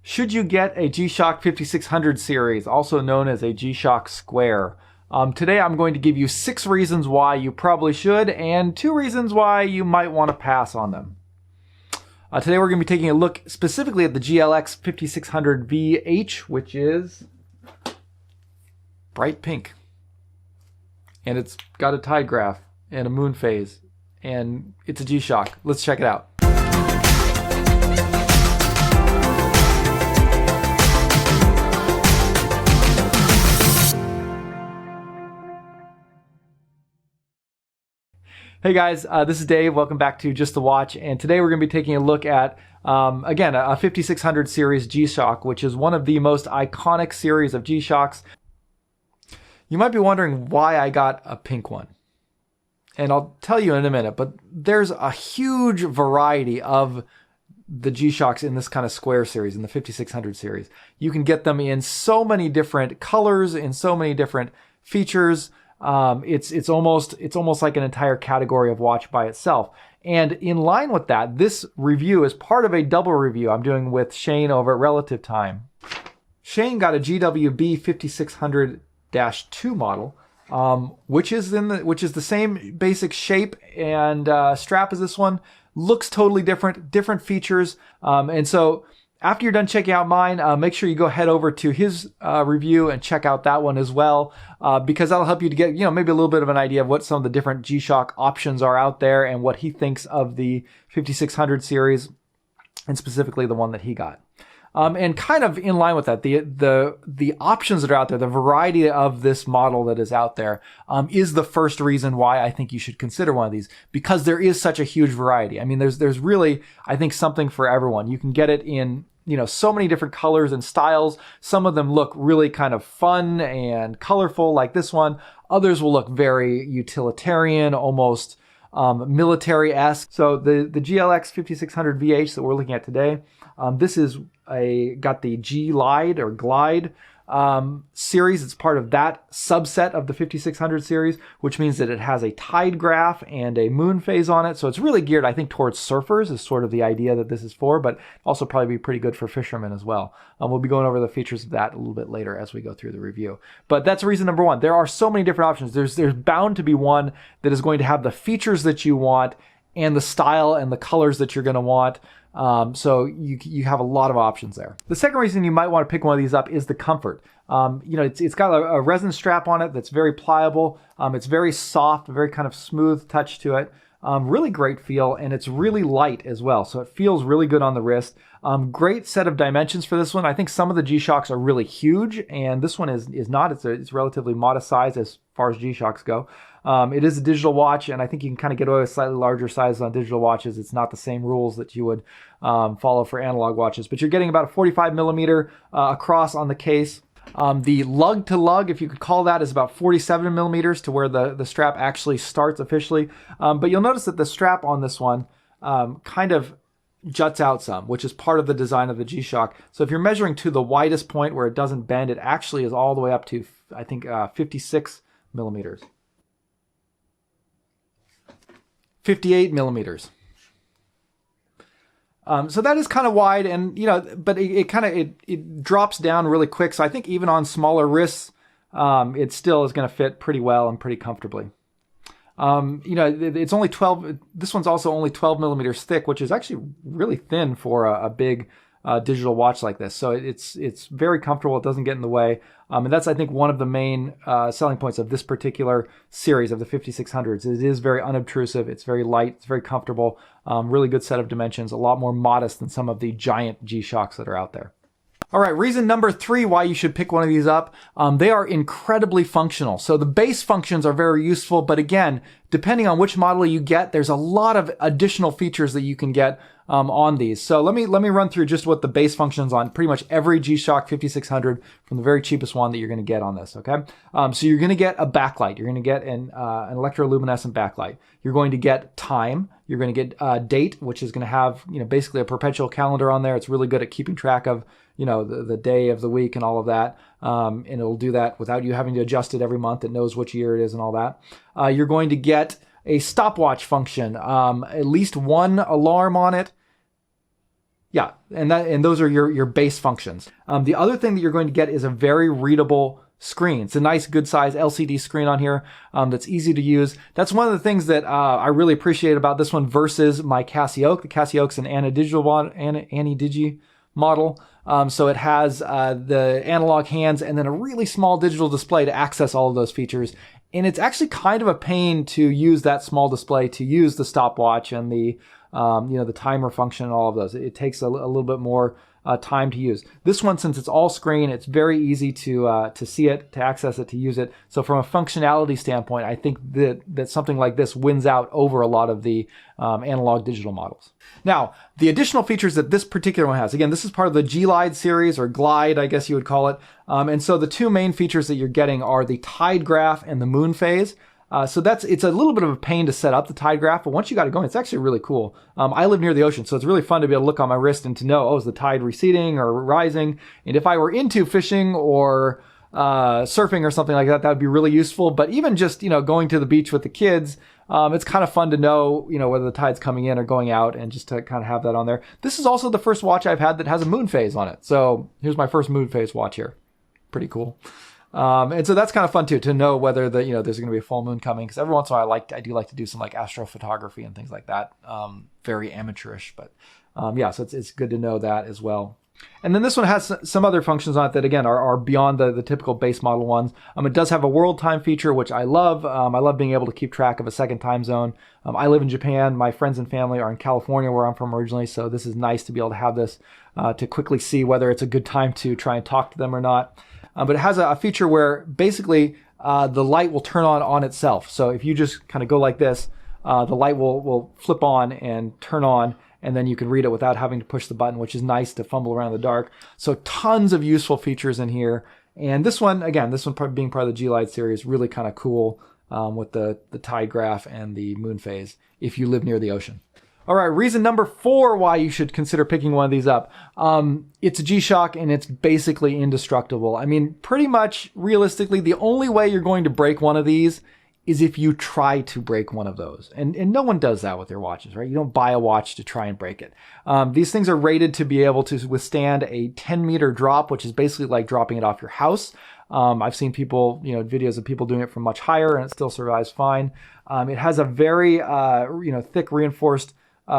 Should you get a G-Shock 5600 series, also known as a G-Shock Square? Today I'm going to give you 6 reasons why you probably should and 2 reasons why you might want to pass on them. Today we're going to be taking a look specifically at the GLX 5600 VH, which is bright pink. And it's got a tide graph and a moon phase, and it's a G-Shock. Let's check it out. Hey guys, this is Dave. Welcome back to Just the Watch, and today we're going to be taking a look at, again, a 5600 series G-Shock, which is one of the most iconic series of G-Shocks. You might be wondering why I got a pink one, and I'll tell you in a minute, but there's a huge variety of the G-Shocks in this kind of square series, in the 5600 series. You can get them in so many different colors, in so many different features. It's almost like an entire category of watch by itself. And in line with that, this review is part of a double review I'm doing with Shane over at Relative Time. Shane got a GWB 5600-2 model, which is the same basic shape and strap as this one. Looks totally different features. And so after you're done checking out mine, make sure you go head over to his review and check out that one as well, because that'll help you to get, maybe a little bit of an idea of what some of the different G-Shock options are out there and what he thinks of the 5600 series, and specifically the one that he got. And kind of in line with that, the options that are out there, the variety of this model that is out there, is the first reason why I think you should consider one of these, because there is such a huge variety. I mean, there's really, I think, something for everyone. You can get it in, so many different colors and styles. Some of them look really kind of fun and colorful, like this one. Others will look very utilitarian, almost military-esque. So the GLX 5600 VH that we're looking at today, this is got the G-LIDE or Glide series. It's part of that subset of the 5600 series, which means that it has a tide graph and a moon phase on it. So it's really geared, I think, towards surfers is sort of the idea that this is for, but also probably be pretty good for fishermen as well. We'll be going over the features of that a little bit later as we go through the review. But that's reason number one. There are so many different options. There's bound to be one that is going to have the features that you want and the style and the colors that you're going to want. So you have a lot of options there. The second reason you might want to pick one of these up is the comfort. It's got a resin strap on it that's very pliable. It's very soft, very kind of smooth touch to it. Really great feel, and it's really light as well. So it feels really good on the wrist. Great set of dimensions for this one. I think some of the G-Shocks are really huge, and this one is not. It's relatively modest size as far as G-Shocks go. It is a digital watch, and I think you can kind of get away with slightly larger sizes on digital watches. It's not the same rules that you would follow for analog watches, but you're getting about a 45 millimeter across on the case. The lug to lug, if you could call that, is about 47 millimeters to where the strap actually starts officially. But you'll notice that the strap on this one kind of juts out some, which is part of the design of the G-Shock. So if you're measuring to the widest point where it doesn't bend, it actually is all the way up to, I think, 56 millimeters. 58 millimeters. So that is kind of wide, and but it drops down really quick. So I think even on smaller wrists, it still is going to fit pretty well and pretty comfortably. It's only 12. This one's also only 12 millimeters thick, which is actually really thin for a big digital watch like this. So it's very comfortable. It doesn't get in the way. And that's, I think, one of the main selling points of this particular series of the 5600s. It is very unobtrusive. It's very light. It's very comfortable. Really good set of dimensions. A lot more modest than some of the giant G-Shocks that are out there. All right, reason number 3 why you should pick one of these up. They are incredibly functional. So the base functions are very useful, but again, depending on which model you get, there's a lot of additional features that you can get on these. So let me run through just what the base functions on pretty much every G-Shock 5600 from the very cheapest one that you're going to get on this, okay? So you're going to get a backlight. You're going to get an electroluminescent backlight. You're going to get time. You're going to get date, which is going to have, basically a perpetual calendar on there. It's really good at keeping track of, the day of the week and all of that. And it'll do that without you having to adjust it every month. It knows which year it is and all that. You're going to get a stopwatch function, at least one alarm on it. Yeah, and those are your base functions. The other thing that you're going to get is a very readable screen. It's a nice, good size LCD screen on here that's easy to use. That's one of the things that I really appreciate about this one versus my Casio. The Casio's an Ani-Digi model. So it has the analog hands and then a really small digital display to access all of those features. And it's actually kind of a pain to use that small display to use the stopwatch and the the timer function and all of those. It takes a little bit more time to use. This one, since it's all screen, it's very easy to see it, to access it, to use it. So from a functionality standpoint, I think that something like this wins out over a lot of the analog digital models. Now, the additional features that this particular one has, again, this is part of the G-LIDE series, or Glide, I guess you would call it. And so the two main features that you're getting are the tide graph and the moon phase. So it's a little bit of a pain to set up the tide graph, but once you got it going, it's actually really cool. I live near the ocean, so it's really fun to be able to look on my wrist and to know, oh, is the tide receding or rising? And if I were into fishing or surfing or something like that, that would be really useful. But even just, going to the beach with the kids, it's kind of fun to know, whether the tide's coming in or going out, and just to kind of have that on there. This is also the first watch I've had that has a moon phase on it. So here's my first moon phase watch here. Pretty cool. And so that's kind of fun too, to know whether there's going to be a full moon coming. Because every once in a while, I do like to do some like astrophotography and things like that. Very amateurish, but so it's good to know that as well. And then this one has some other functions on it that, again, are beyond the typical base model ones. It does have a world time feature, which I love. I love being able to keep track of a second time zone. I live in Japan. My friends and family are in California, where I'm from originally. So this is nice to be able to have this to quickly see whether it's a good time to try and talk to them or not. But it has a feature where basically the light will turn on itself. So if you just kind of go like this, the light will flip on and turn on, and then you can read it without having to push the button, which is nice to fumble around in the dark. So tons of useful features in here. And this one, again, being part of the G-LIDE series, really kind of cool with the tide graph and the moon phase if you live near the ocean. All right, reason number 4 why you should consider picking one of these up. It's a G-Shock and it's basically indestructible. I mean, pretty much realistically, the only way you're going to break one of these is if you try to break one of those. And no one does that with their watches, right? You don't buy a watch to try and break it. These things are rated to be able to withstand a 10-meter drop, which is basically like dropping it off your house. I've seen people, videos of people doing it from much higher, and it still survives fine. It has a very, thick reinforced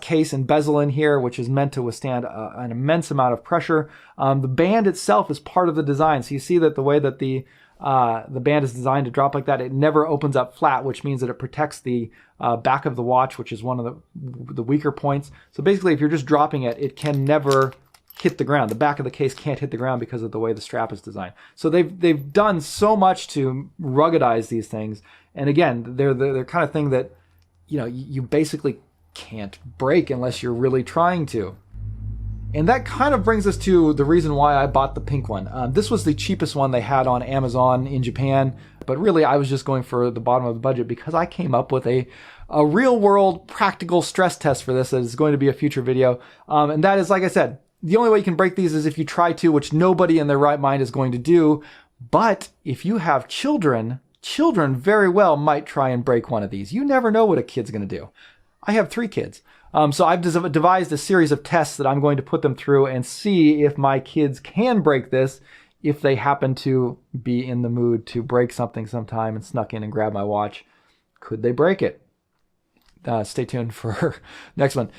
case and bezel in here, which is meant to withstand an immense amount of pressure. The band itself is part of the design. So you see that the way that the band is designed to drop like that, it never opens up flat, which means that it protects the back of the watch, which is one of the weaker points. So basically, if you're just dropping it, it can never hit the ground. The back of the case can't hit the ground because of the way the strap is designed. So they've done so much to ruggedize these things. And again, they're the kind of thing that you basically can't break unless you're really trying to. And that kind of brings us to the reason why I bought the pink one. This was the cheapest one they had on Amazon in Japan, but really I was just going for the bottom of the budget because I came up with a real world practical stress test for this that is going to be a future video. And that is, like I said, the only way you can break these is if you try to, which nobody in their right mind is going to do. But if you have children very well might try and break one of these. You never know what a kid's going to do. I have 3 kids. So I've devised a series of tests that I'm going to put them through and see if my kids can break this if they happen to be in the mood to break something sometime and snuck in and grab my watch. Could they break it? Stay tuned for next one.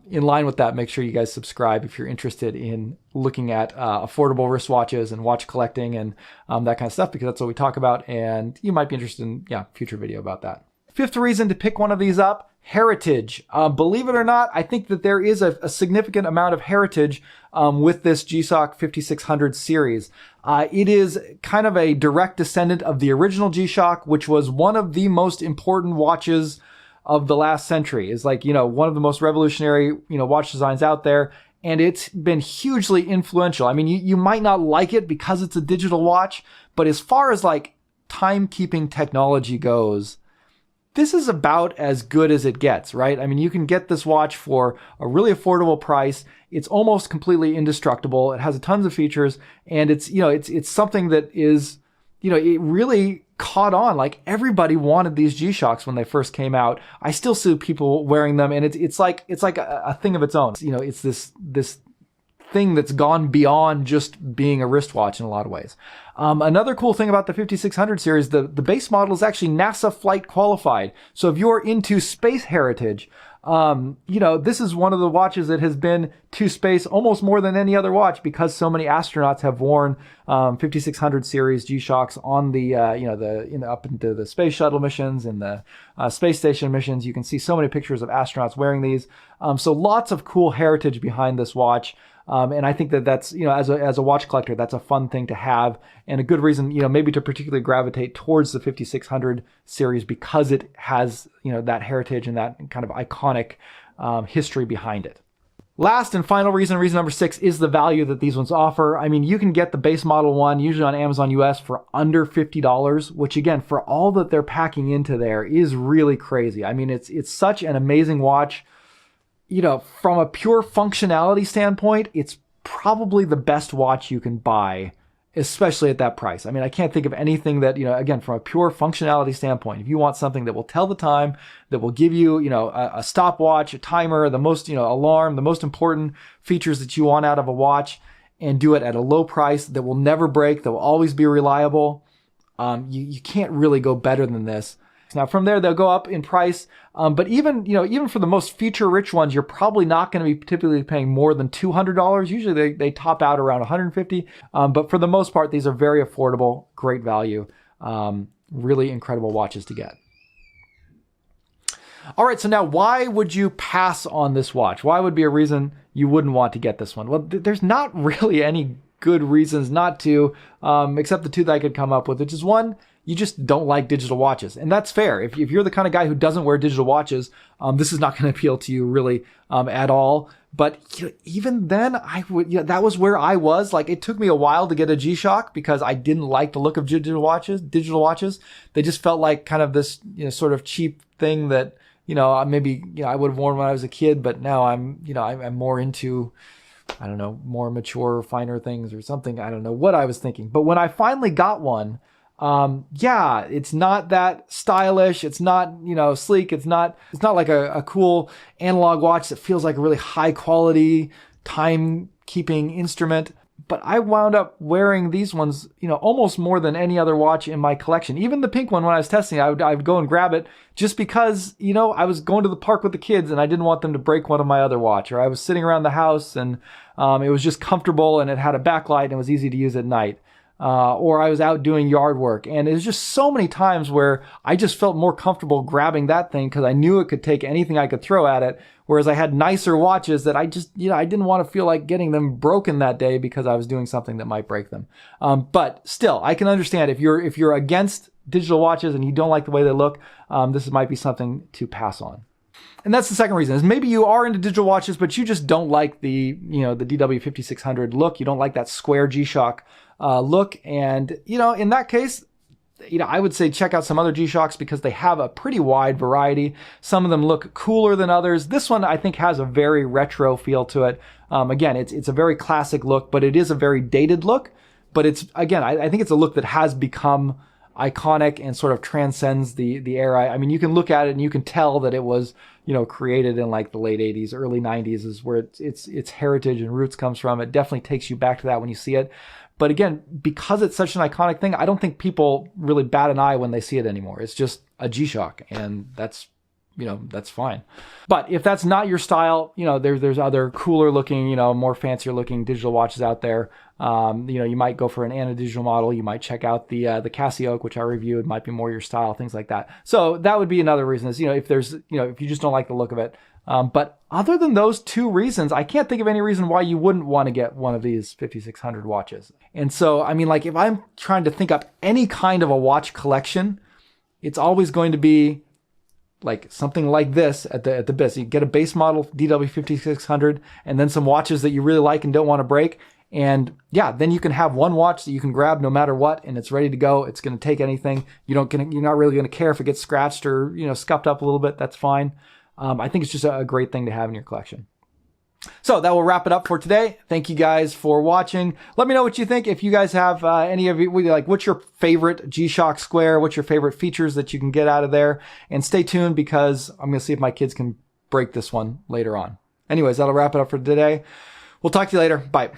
In line with that, make sure you guys subscribe if you're interested in looking at affordable wristwatches and watch collecting and that kind of stuff, because that's what we talk about, and you might be interested in future video about that. 5th reason to pick one of these up, heritage. Believe it or not, I think that there is a significant amount of heritage with this G-Shock 5600 series. It is kind of a direct descendant of the original G-Shock, which was one of the most important watches of the last century. Is like, one of the most revolutionary, watch designs out there. And it's been hugely influential. I mean, you might not like it because it's a digital watch, but as far as like timekeeping technology goes, this is about as good as it gets, right? I mean, you can get this watch for a really affordable price. It's almost completely indestructible. It has tons of features, and it's something that is, it really caught on. Like, everybody wanted these G-Shocks when they first came out. I still see people wearing them, and it's like a thing of its own. It's this thing that's gone beyond just being a wristwatch in a lot of ways. Another cool thing about the 5600 series, the base model is actually NASA flight qualified. So if you're into space heritage, this is one of the watches that has been to space almost more than any other watch, because so many astronauts have worn 5600 series G-Shocks on the up into the space shuttle missions and the space station missions. You can see so many pictures of astronauts wearing these. So lots of cool heritage behind this watch. And I think that's, as a watch collector, that's a fun thing to have, and a good reason, maybe to particularly gravitate towards the 5600 series, because it has, that heritage and that kind of iconic history behind it. Last and final reason number 6, is the value that these ones offer. I mean, you can get the base model one usually on Amazon US for under $50, which again, for all that they're packing into there, is really crazy. I mean, it's such an amazing watch. From a pure functionality standpoint, it's probably the best watch you can buy, especially at that price. I mean, I can't think of anything that, again, from a pure functionality standpoint, if you want something that will tell the time, that will give you, a stopwatch, a timer, the most, alarm, the most important features that you want out of a watch, and do it at a low price that will never break, that will always be reliable, you can't really go better than this. Now from there, they'll go up in price, but even for the most feature-rich ones, you're probably not going to be typically paying more than $200. Usually they top out around $150, but for the most part, these are very affordable, great value, really incredible watches to get. All right, so now why would you pass on this watch? Why would be a reason you wouldn't want to get this one? Well, there's not really any good reasons not to, except the two that I could come up with, which is one, you just don't like digital watches. And that's fair. If you're the kind of guy who doesn't wear digital watches, this is not going to appeal to you really at all. But even then, that was where I was. Like, it took me a while to get a G-Shock because I didn't like the look of digital watches. They just felt like kind of this, sort of cheap thing that, maybe, I would have worn when I was a kid, but now I'm more into, I don't know, more mature, finer things or something. I don't know what I was thinking. But when I finally got one, it's not that stylish. It's not, sleek. It's not like a cool analog watch that feels like a really high quality time-keeping instrument. But I wound up wearing these ones, almost more than any other watch in my collection. Even the pink one, when I was testing, I would go and grab it just because, I was going to the park with the kids and I didn't want them to break one of my other watch. Or I was sitting around the house and it was just comfortable and it had a backlight and it was easy to use at night. Or I was out doing yard work, and it was just so many times where I just felt more comfortable grabbing that thing because I knew it could take anything I could throw at it. Whereas I had nicer watches that I just, I didn't want to feel like getting them broken that day because I was doing something that might break them. But still, I can understand if you're against digital watches and you don't like the way they look, this might be something to pass on. And that's the second reason, is maybe you are into digital watches, but you just don't like the DW5600 look. You don't like that square G-Shock look. And, in that case, I would say check out some other G-Shocks because they have a pretty wide variety. Some of them look cooler than others. This one, I think, has a very retro feel to it. Again, it's a very classic look, but it is a very dated look. But it's, again, I think it's a look that has become iconic and sort of transcends the era. I mean, you can look at it and you can tell that it was, created in like the late 80s, early 90s is where its heritage and roots comes from. It definitely takes you back to that when you see it. But again, because it's such an iconic thing, I don't think people really bat an eye when they see it anymore. It's just a G-Shock, and that's fine. But if that's not your style, there's other cooler looking, more fancier looking digital watches out there. You might go for an anodigital model. You might check out the Casio, which I reviewed, might be more your style, things like that. So that would be another reason is, if you just don't like the look of it. But other than those two reasons, I can't think of any reason why you wouldn't want to get one of these 5600 watches. And so, I mean, like if I'm trying to think up any kind of a watch collection, it's always going to be like something like this at the base. You get a base model DW5600 and then some watches that you really like and don't want to break. And yeah, then you can have one watch that you can grab no matter what, and it's ready to go. It's going to take anything. You're not really going to care if it gets scratched or, scuffed up a little bit. That's fine. I think it's just a great thing to have in your collection. So that will wrap it up for today. Thank you guys for watching. Let me know what you think. If you guys have any of you, what's your favorite G-Shock Square? What's your favorite features that you can get out of there? And stay tuned because I'm going to see if my kids can break this one later on. Anyways, that'll wrap it up for today. We'll talk to you later. Bye.